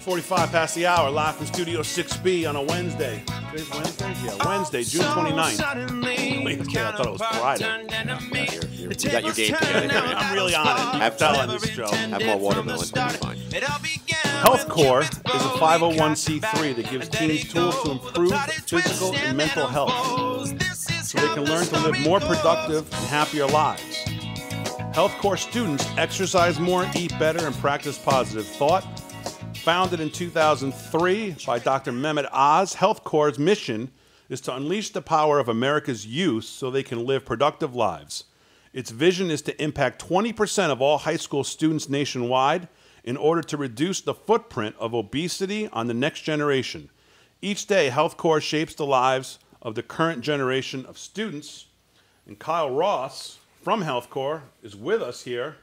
45 past the hour, live from Studio 6B on a Wednesday. Today's Wednesday? Yeah, Wednesday, June 29th. Wait, okay, I thought it was Friday. You got your game together. I'm really on it. Have fun fun. on this show. Have more watermelon. You'll be fine. HealthCorps is a 501c3 that gives teens tools to improve physical and mental health so they can learn to live more productive and happier lives. HealthCorps students exercise more, eat better, and practice positive thought. Founded in 2003 by Dr. Mehmet Oz, HealthCorps' mission is to unleash the power of America's youth so they can live productive lives. Its vision is to impact 20% of all high school students nationwide in order to reduce the footprint of obesity on the next generation. Each day, HealthCorps shapes the lives of the current generation of students. And Kyle Ross from HealthCorps is with us here.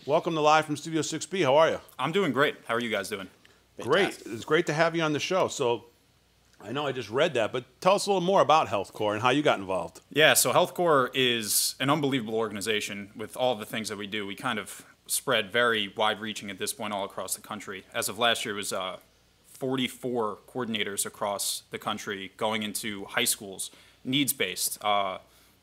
Welcome to Live from Studio 6B. How are you? I'm doing great. How are you guys doing? Great. It's great to have you on the show. So I know I just read that, but tell us a little more about HealthCorps and how you got involved. Yeah, so HealthCorps is an unbelievable organization with all of the things that we do. We kind of spread very wide-reaching at this point all across the country. As of last year, it was 44 coordinators across the country going into high schools, needs-based,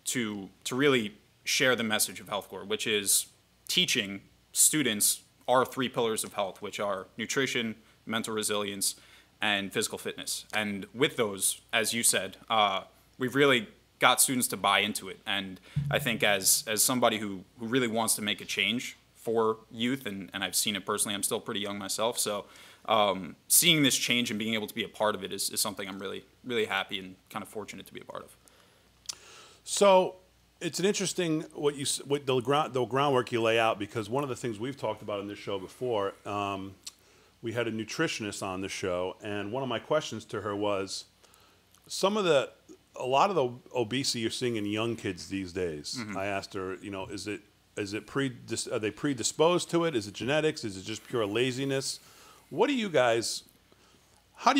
to really share the message of HealthCorps, which is teaching students our three pillars of health, which are nutrition, mental resilience, and physical fitness. And with those, as you said, we've really got students to buy into it. And I think as somebody who really wants to make a change for youth, and I've seen it personally, I'm still pretty young myself, so seeing this change and being able to be a part of it is something I'm really, really happy and kind of fortunate to be a part of. So it's an interesting what the groundwork you lay out, because one of the things we've talked about in this show before, we had a nutritionist on the show, and one of my questions to her was, a lot of the obesity you're seeing in young kids these days. Mm-hmm. I asked her, are they predisposed to it? Is it genetics? Is it just pure laziness? How do you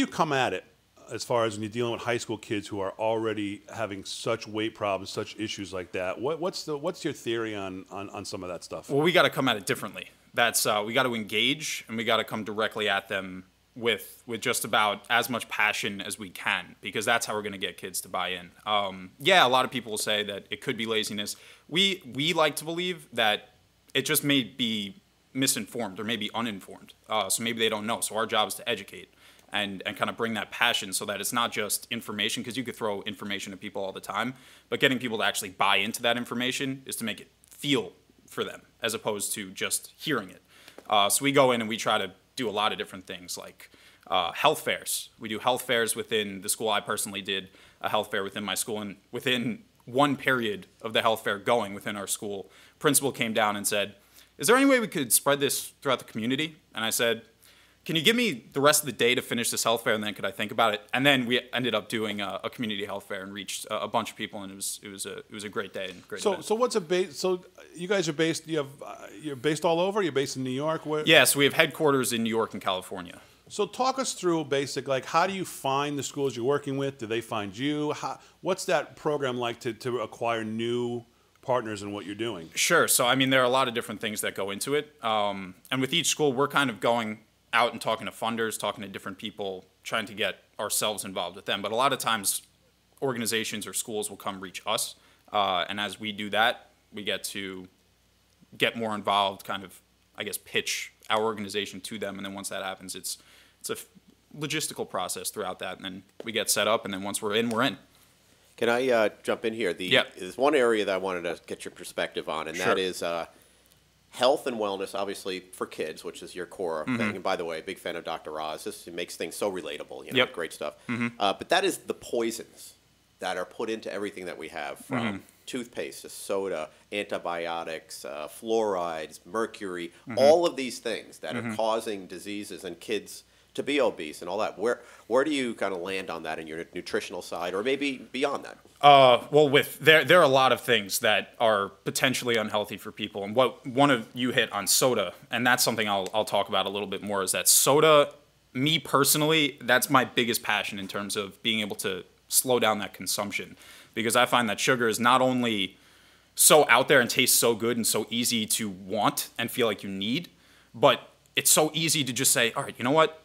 come at it as far as when you're dealing with high school kids who are already having such weight problems, such issues like that? What's your theory on some of that stuff? Well, we got to come at it differently. We got to engage, and we got to come directly at them with just about as much passion as we can, because that's how we're going to get kids to buy in. Yeah, a lot of people will say that it could be laziness. We like to believe that it just may be misinformed or maybe uninformed. So maybe they don't know. So our job is to educate and kind of bring that passion so that it's not just information, because you could throw information at people all the time, but getting people to actually buy into that information is to make it feel for them as opposed to just hearing it. So we go in and we try to do a lot of different things, like health fairs. We do health fairs within the school. I personally did a health fair within my school, and within one period of the health fair going within our school, principal came down and said, "Is there any way we could spread this throughout the community?" And I said, "Can you give me the rest of the day to finish this health fair, and then could I think about it?" And then we ended up doing a community health fair and reached a bunch of people, and it was a great day and great event. So what's a base? So you guys are based. You're based all over. You're based in New York. Where? Yeah, so we have headquarters in New York and California. So talk us through how do you find the schools you're working with? Do they find you? What's that program like to acquire new partners in what you're doing? Sure. So I mean, there are a lot of different things that go into it, and with each school, we're kind of going out and talking to funders, talking to different people, trying to get ourselves involved with them. But a lot of times, organizations or schools will come reach us, and as we do that, we get to get more involved, kind of, I guess, pitch our organization to them, and then once that happens, it's a logistical process throughout that, and then we get set up, and then once we're in, we're in. Can I jump in here? Yeah. There's one area that I wanted to get your perspective on, and Sure. that is health and wellness, obviously, for kids, which is your core thing. And by the way, big fan of Dr. Oz. This makes things so relatable, Yep. Great stuff. But that is the poisons that are put into everything that we have, from toothpaste to soda, antibiotics, fluorides, mercury, all of these things that are causing diseases in kids to be obese and all that. Where do you kind of land on that in your nutritional side, or maybe beyond that? Well, there are a lot of things that are potentially unhealthy for people, and what one of you hit on soda, and that's something I'll talk about a little bit more. Is that soda? Me personally, that's my biggest passion in terms of being able to slow down that consumption, because I find that sugar is not only so out there and tastes so good and so easy to want and feel like you need, but it's so easy to just say, all right, you know what?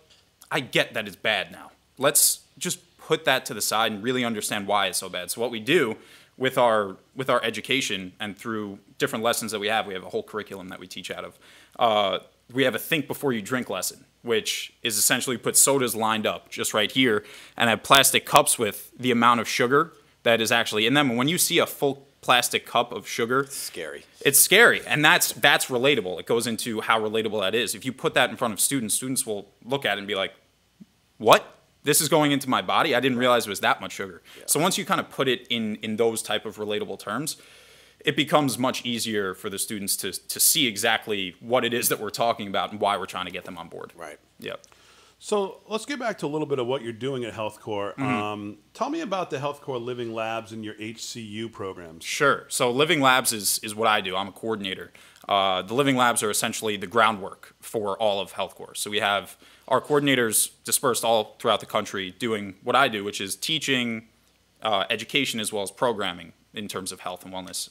I get that it's bad now. Let's just put that to the side and really understand why it's so bad. So what we do with our education and through different lessons that we have a whole curriculum that we teach out of. We have a think before you drink lesson, which is essentially put sodas lined up just right here and have plastic cups with the amount of sugar that is actually in them. And when you see a full plastic cup of sugar, it's scary. It's scary, and that's relatable. It goes into how relatable that is. If you put that in front of students, students will look at it and be like, what? This is going into my body? I didn't realize it was that much sugar. Yeah. So once you kind of put it in those type of relatable terms, it becomes much easier for the students to see exactly what it is that we're talking about and why we're trying to get them on board. Right. Yep. So let's get back to a little bit of what you're doing at HealthCorps. Tell me about the HealthCorps Living Labs and your HCU programs. Sure. So Living Labs is what I do. I'm a coordinator. The Living Labs are essentially the groundwork for all of HealthCorps. So we have our coordinators dispersed all throughout the country doing what I do, which is teaching, education, as well as programming in terms of health and wellness.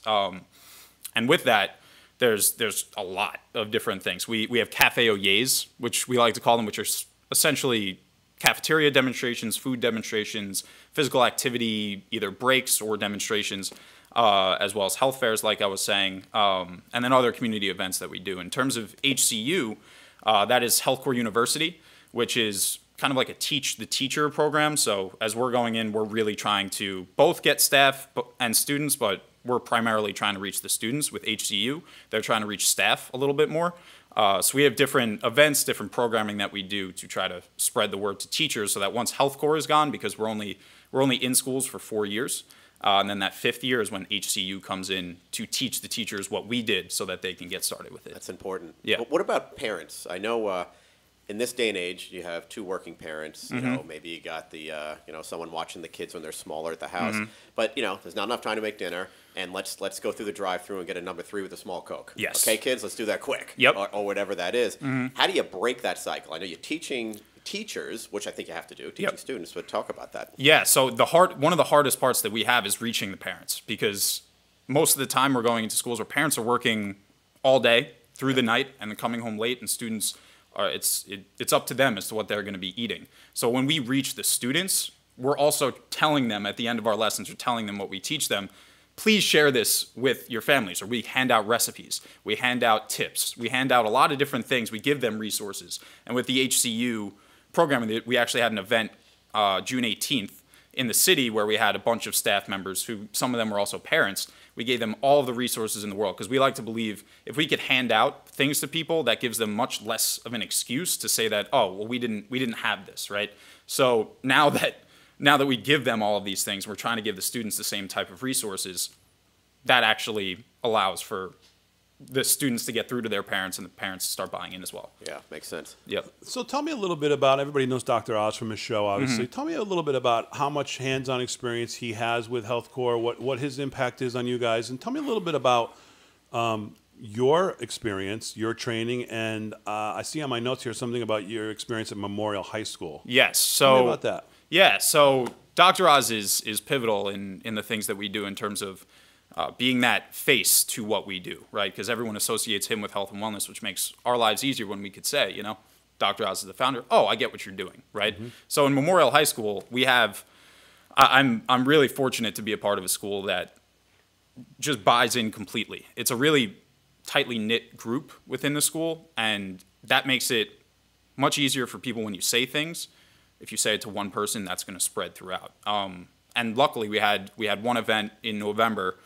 And with that, there's a lot of different things. We have Cafe Oye's, which we like to call them, which are essentially cafeteria demonstrations, food demonstrations, physical activity, either breaks or demonstrations, as well as health fairs, like I was saying, and then other community events that we do. In terms of HCU, that is HealthCorps University, which is kind of like a teach the teacher program. So as we're going in, we're really trying to both get staff and students, but we're primarily trying to reach the students. With HCU, they're trying to reach staff a little bit more. So we have different events, different programming that we do to try to spread the word to teachers, so that once HealthCorps is gone, because we're only in schools for 4 years, and then that 5th year is when HCU comes in to teach the teachers what we did, so that they can get started with it. That's important. Yeah. But what about parents? I know in this day and age, you have 2 working parents. You know, maybe you got the someone watching the kids when they're smaller at the house. But there's not enough time to make dinner. And let's go through the drive-through and get a number 3 with a small Coke. Yes. Okay, kids, let's do that quick. Yep. Or whatever that is. How do you break that cycle? I know you're teaching teachers, which I think you have to do, teaching students, but talk about that. Yeah, so one of the hardest parts that we have is reaching the parents, because most of the time we're going into schools where parents are working all day through the night and then coming home late, and students it's up to them as to what they're going to be eating. So when we reach the students, we're also telling them at the end of our lessons, we're telling them what we teach them. Please share this with your families, or we hand out recipes, we hand out tips, we hand out a lot of different things, we give them resources. And with the HCU programming, we actually had an event June 18th in the city where we had a bunch of staff members who, some of them were also parents. We gave them all of the resources in the world, because we like to believe if we could hand out things to people, that gives them much less of an excuse to say that, oh, well, we didn't have this, right? So now that we give them all of these things, we're trying to give the students the same type of resources. That actually allows for the students to get through to their parents, and the parents start buying in as well. Yeah, makes sense. Yep. So tell me a little bit about, everybody knows Dr. Oz from his show, obviously. Tell me a little bit about how much hands-on experience he has with HealthCorps, what his impact is on you guys, and tell me a little bit about your experience, your training, and I see on my notes here something about your experience at Memorial High School. Yes. So Tell me about that. Yeah. So Dr. Oz is pivotal in the things that we do in terms of being that face to what we do, right? Because everyone associates him with health and wellness, which makes our lives easier when we could say, Dr. Oz is the founder. Oh, I get what you're doing, right? So in Memorial High School, we have, I'm really fortunate to be a part of a school that just buys in completely. It's a really tightly knit group within the school, and that makes it much easier for people when you say things. If you say it to one person, that's going to spread throughout. And luckily, we had one event in November,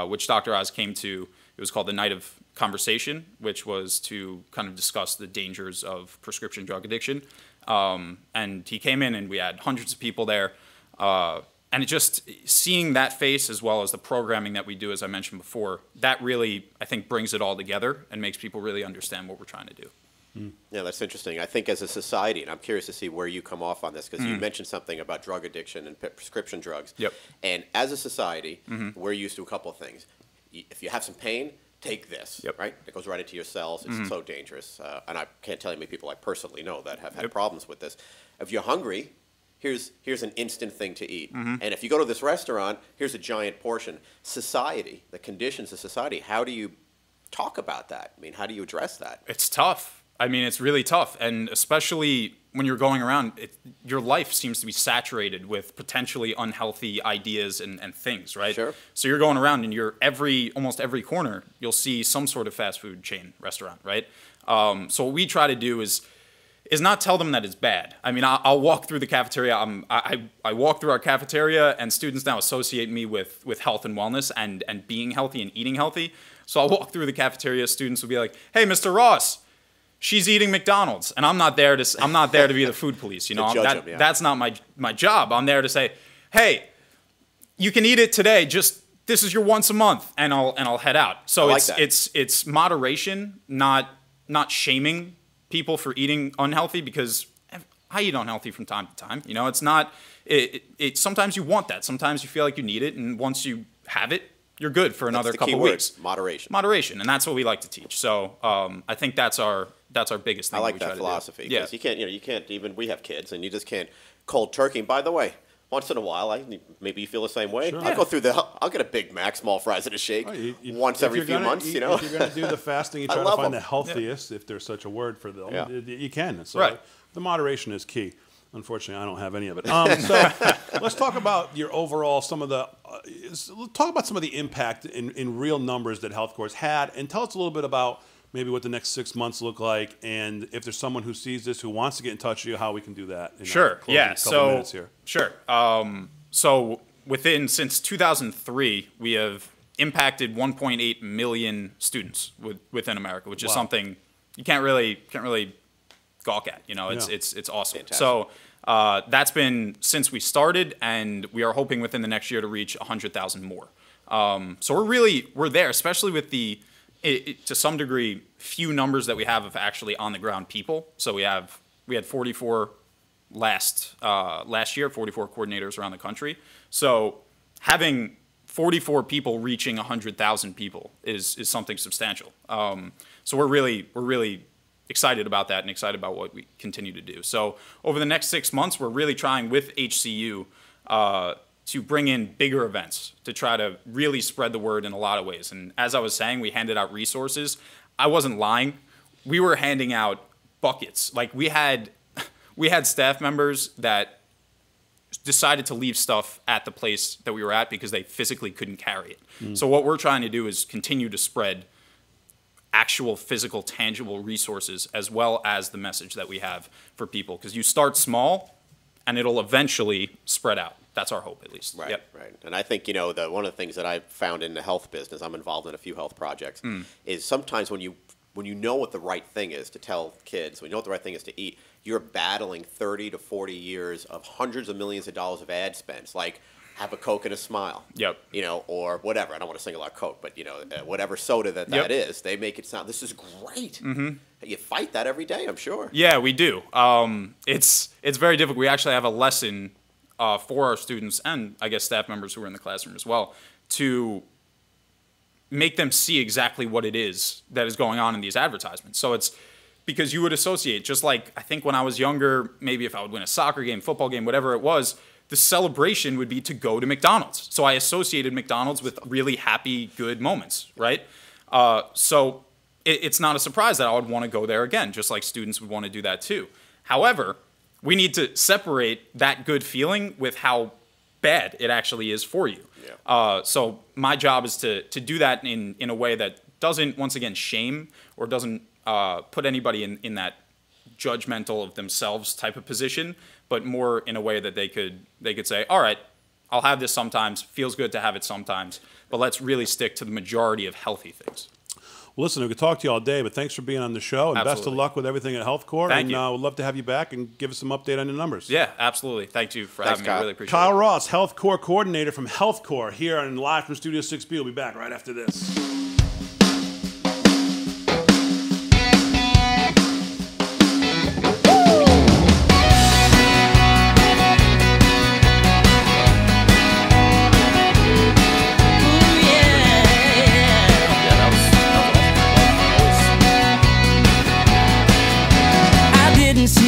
which Dr. Oz came to. It was called the Night of Conversation, which was to kind of discuss the dangers of prescription drug addiction. And he came in, and we had hundreds of people there. And it just seeing that face, as well as the programming that we do, as I mentioned before, that really, I think, brings it all together and makes people really understand what we're trying to do. Yeah, that's interesting. I think as a society, and I'm curious to see where you come off on this, because you mentioned something about drug addiction and prescription drugs. Yep. And as a society, we're used to a couple of things. If you have some pain, take this, right? It goes right into your cells. It's so dangerous. And I can't tell you how many people I personally know that have had problems with this. If you're hungry, here's an instant thing to eat. And if you go to this restaurant, here's a giant portion. Society, the conditions of society, how do you talk about that? I mean, how do you address that? It's tough. I mean, it's really tough, and especially when you're going around, your life seems to be saturated with potentially unhealthy ideas and things, right? Sure. So you're going around, and almost every corner, you'll see some sort of fast food chain restaurant, right? So what we try to do is not tell them that it's bad. I mean, I'll walk through the cafeteria. I walk through our cafeteria, and students now associate me with health and wellness and being healthy and eating healthy. So I'll walk through the cafeteria. Students will be like, "Hey, Mr. Ross, she's eating McDonald's," and I'm not there to be the food police. You know, that's not my job. I'm there to say, "Hey, you can eat it today. Just this is your once a month," and I'll head out. So it's moderation, not shaming people for eating unhealthy, because I eat unhealthy from time to time. You know, it's not. Sometimes you want that. Sometimes you feel like you need it, and once you have it, you're good for another couple weeks. Moderation, and that's what we like to teach. So I think that's our biggest thing. I like that philosophy. Yeah, you can't even. We have kids, and you just can't cold turkey. And by the way, once in a while, maybe you feel the same way. Sure. I'll go through I'll get a Big Mac, small fries, and a shake once every few months. You know, if you're going to do the fasting, you try to find the healthiest, if there's such a word for them. Yeah. You can. So right. The moderation is key. Unfortunately, I don't have any of it. So let's talk about your overall talk about some of the impact in real numbers that HealthCorps had, and tell us a little bit about maybe what the next 6 months look like, and if there's someone who sees this who wants to get in touch with you, how we can do that. Sure. Yeah. So minutes here. Sure. So since 2003, we have impacted 1.8 million students within America, which is something you can't really gawk at. You know, it's awesome. Fantastic. So that's been since we started, and we are hoping within the next year to reach 100,000 more. So we're there, especially with to some degree, few numbers that we have of actually on the ground people. So we had 44 last year, 44 coordinators around the country. So having 44 people reaching 100,000 people is something substantial. So we're really excited about that and excited about what we continue to do. So over the next 6 months, we're really trying with HCU to bring in bigger events to try to really spread the word in a lot of ways. And as I was saying, we handed out resources. I wasn't lying. We were handing out buckets. Like we had staff members that decided to leave stuff at the place that we were at because they physically couldn't carry it. So what we're trying to do is continue to spread actual physical, tangible resources as well as the message that we have for people. Because you start small and it'll eventually spread out. That's our hope, at least. Right, yep. right. And I think, one of the things that I've found in the health business, I'm involved in a few health projects, is sometimes when you know what the right thing is to tell kids, when you know what the right thing is to eat, you're battling 30 to 40 years of hundreds of millions of dollars of ad spends, like have a Coke and a smile. Yep. Or whatever. I don't want to single out Coke, but, whatever soda that is, they make it sound, this is great. Mm-hmm. You fight that every day, I'm sure. Yeah, we do. It's very difficult. We actually have a lesson for our students and I guess staff members who are in the classroom as well to make them see exactly what it is that is going on in these advertisements. So it's because you would associate, just like I think when I was younger, maybe if I would win a soccer game, football game, whatever it was, the celebration would be to go to McDonald's. So I associated McDonald's with really happy, good moments, right? So it's not a surprise that I would want to go there again, just like students would want to do that too. However, we need to separate that good feeling with how bad it actually is for you. Yeah. So my job is to do that in a way that doesn't, once again, shame or doesn't put anybody in that judgmental of themselves type of position, but more in a way that they could say, all right, I'll have this sometimes, feels good to have it sometimes, but let's really stick to the majority of healthy things. Well, listen, we could talk to you all day, but thanks for being on the show, and Absolutely. Best of luck with everything at HealthCorps. Thank you. We'd love to have you back and give us some update on your numbers. Yeah, absolutely. Thank you for having me. I really appreciate Kyle it. Ross, HealthCorps coordinator from HealthCorps, here on live from Studio 6B. We'll be back right after this.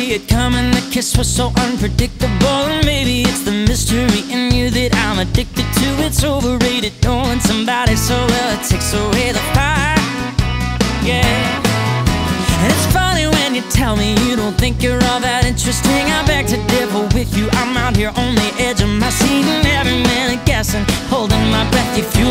It coming, the kiss was so unpredictable. And maybe it's the mystery in you that I'm addicted to. It's overrated knowing somebody so well, it takes away the fire. Yeah. And it's funny when tell me you don't think you're all that interesting. I beg to differ with you. I'm out here on the edge of my seat, and every minute guessing, holding my breath. If you